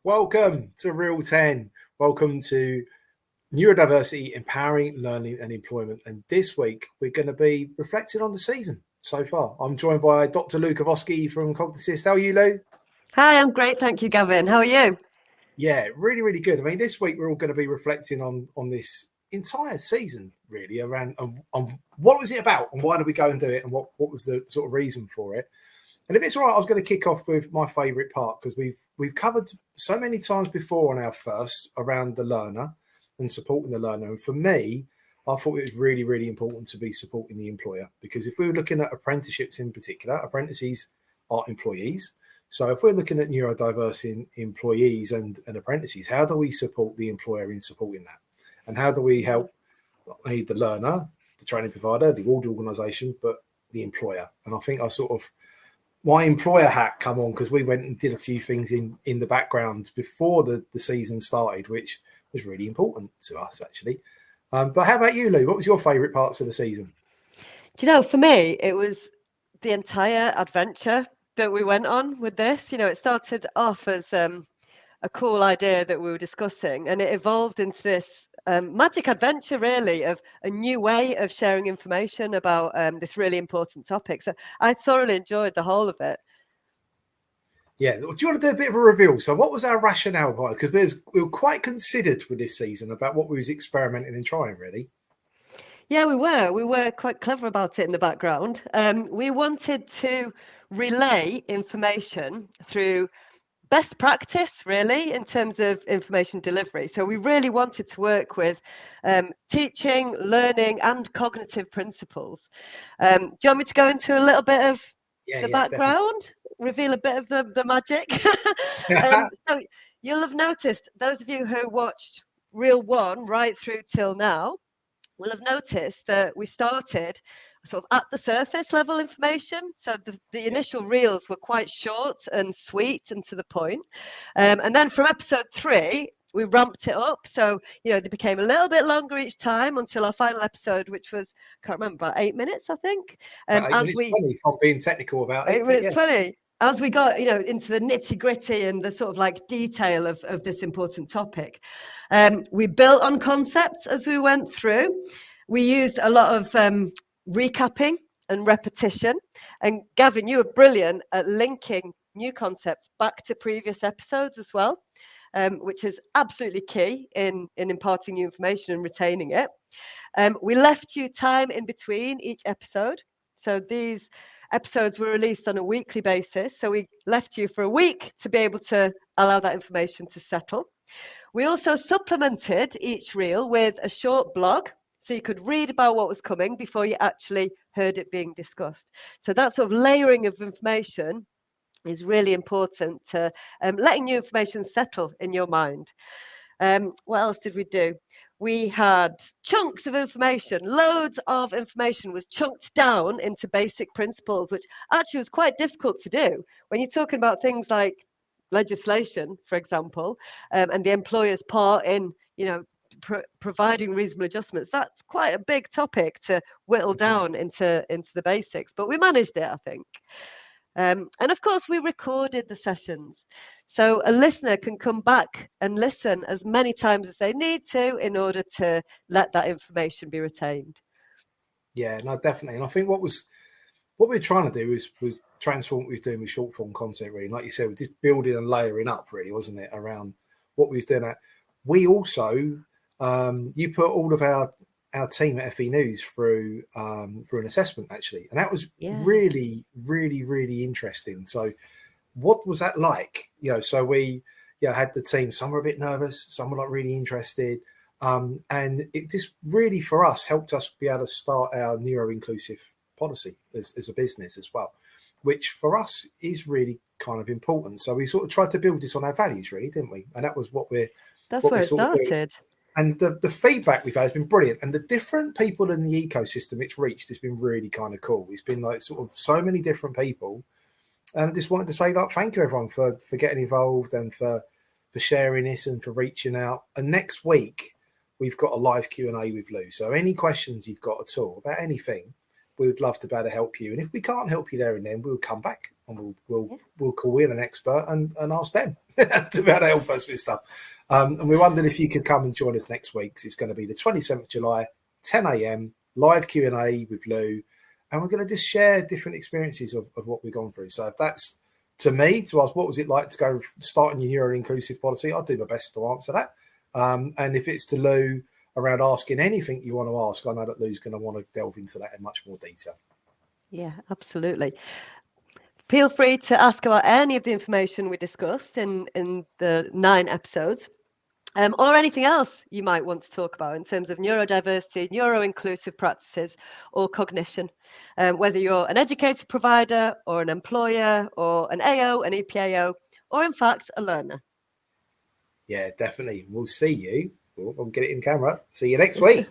Welcome to Real 10. Welcome to Neurodiversity, Empowering Learning and Employment. And this week, we're going to be reflecting on the season so far. I'm joined by Dr. Louise Karwowski from Cognassist. How are you, Lou? Hi, I'm great. Thank you, Gavin. How are you? Yeah, really, really good. I mean, this week, we're all going to be reflecting on this entire season, really, around on what was it about and why did we go and do it and what was the sort of reason for it. And if it's all right, I was going to kick off with my favourite part because we've covered so many times before on our first around the learner and supporting the learner. And for me, I thought it was really, really important to be supporting the employer because if we were looking at apprenticeships in particular, apprentices are employees. So if we're looking at neurodiverse employees and apprentices, how do we support the employer in supporting that? And how do we help not only the learner, the training provider, the award organisation, but the employer? And I think I sort of my employer hat come on because we went and did a few things in the background before the season started, which was really important to us, actually. But how about you, Lou? What was your favourite parts of the season? Do you know, for me, it was the entire adventure that we went on with this. You know, it started off as a cool idea that we were discussing, and it evolved into this magic adventure, really, of a new way of sharing information about this really important topic. So I thoroughly enjoyed the whole of it. Yeah, do you want to do a bit of a reveal? So what was our rationale behind it? Because we were quite considered with this season about what we was experimenting and trying, really. Yeah, we were quite clever about it in the background. We wanted to relay information through best practice, really, in terms of information delivery. So we really wanted to work with teaching, learning, and cognitive principles. Do you want me to go into a little bit of the background? Definitely. Reveal a bit of the magic? So you'll have noticed, those of you who watched Reel 1 right through till now, will have noticed that we started sort of at the surface level information. So the initial reels were quite short and sweet and to the point. And then from episode 3, we ramped it up. So, you know, they became a little bit longer each time until our final episode, which was, I can't remember, about 8 minutes, I think. About 8 minutes 20, if I'm being technical about it. 8 minutes 20. As we got, you know, into the nitty gritty and the sort of like detail of this important topic, we built on concepts as we went through. We used a lot of recapping and repetition. And Gavin, you were brilliant at linking new concepts back to previous episodes as well, which is absolutely key in imparting new information and retaining it. We left you time in between each episode. So these episodes were released on a weekly basis. So we left you for a week to be able to allow that information to settle. We also supplemented each reel with a short blog, so you could read about what was coming before you actually heard it being discussed. So that sort of layering of information is really important to letting new information settle in your mind. What else did we do? We had chunks of information, loads of information was chunked down into basic principles, which actually was quite difficult to do. When you're talking about things like legislation, for example, and the employer's part in, you know, providing reasonable adjustments, that's quite a big topic to whittle down into the basics. But we managed it, I think. And of course, we recorded the sessions. So a listener can come back and listen as many times as they need to in order to let that information be retained. Yeah, no, definitely. And I think what we're trying to do was transform what we were doing with short form content, really. Like you said, we're just building and layering up, really, wasn't it, around what we was doing. We also, you put all of our team at FE News through an assessment, actually. And that was really, really, really interesting. So what was that like? You know, so we had the team, some were a bit nervous, some were like really interested. And it just really, for us, helped us be able to start our neuro-inclusive policy as a business as well, which for us is really kind of important. So we sort of tried to build this on our values, really, didn't we? And that was that's where it started. And the feedback we've had has been brilliant. And the different people in the ecosystem it's reached has been really kind of cool. It's been like sort of so many different people. And I just wanted to say, like, thank you everyone for getting involved and for sharing this and for reaching out. And next week we've got a live Q&A with Lou. So any questions you've got at all about anything, we would love to be able to help you. And if we can't help you there and then, we'll come back and we'll call in an expert and ask them to be able to help us with stuff. And we wondered if you could come and join us next week. It's going to be the 27th of July, 10 a.m, live Q&A with Lou. And we're going to just share different experiences of what we've gone through. So if that's to me, to ask what was it like to go starting your neuro-inclusive policy, I'll do my best to answer that. And if it's to Lou around asking anything you want to ask, I know that Lou's going to want to delve into that in much more detail. Yeah, absolutely. Feel free to ask about any of the information we discussed in the 9 episodes. Or anything else you might want to talk about in terms of neurodiversity, neuro-inclusive practices, or cognition. Whether you're an educator provider, or an employer, or an AO, an EPAO, or in fact, a learner. Yeah, definitely. We'll see you. I'll get it in camera. See you next week.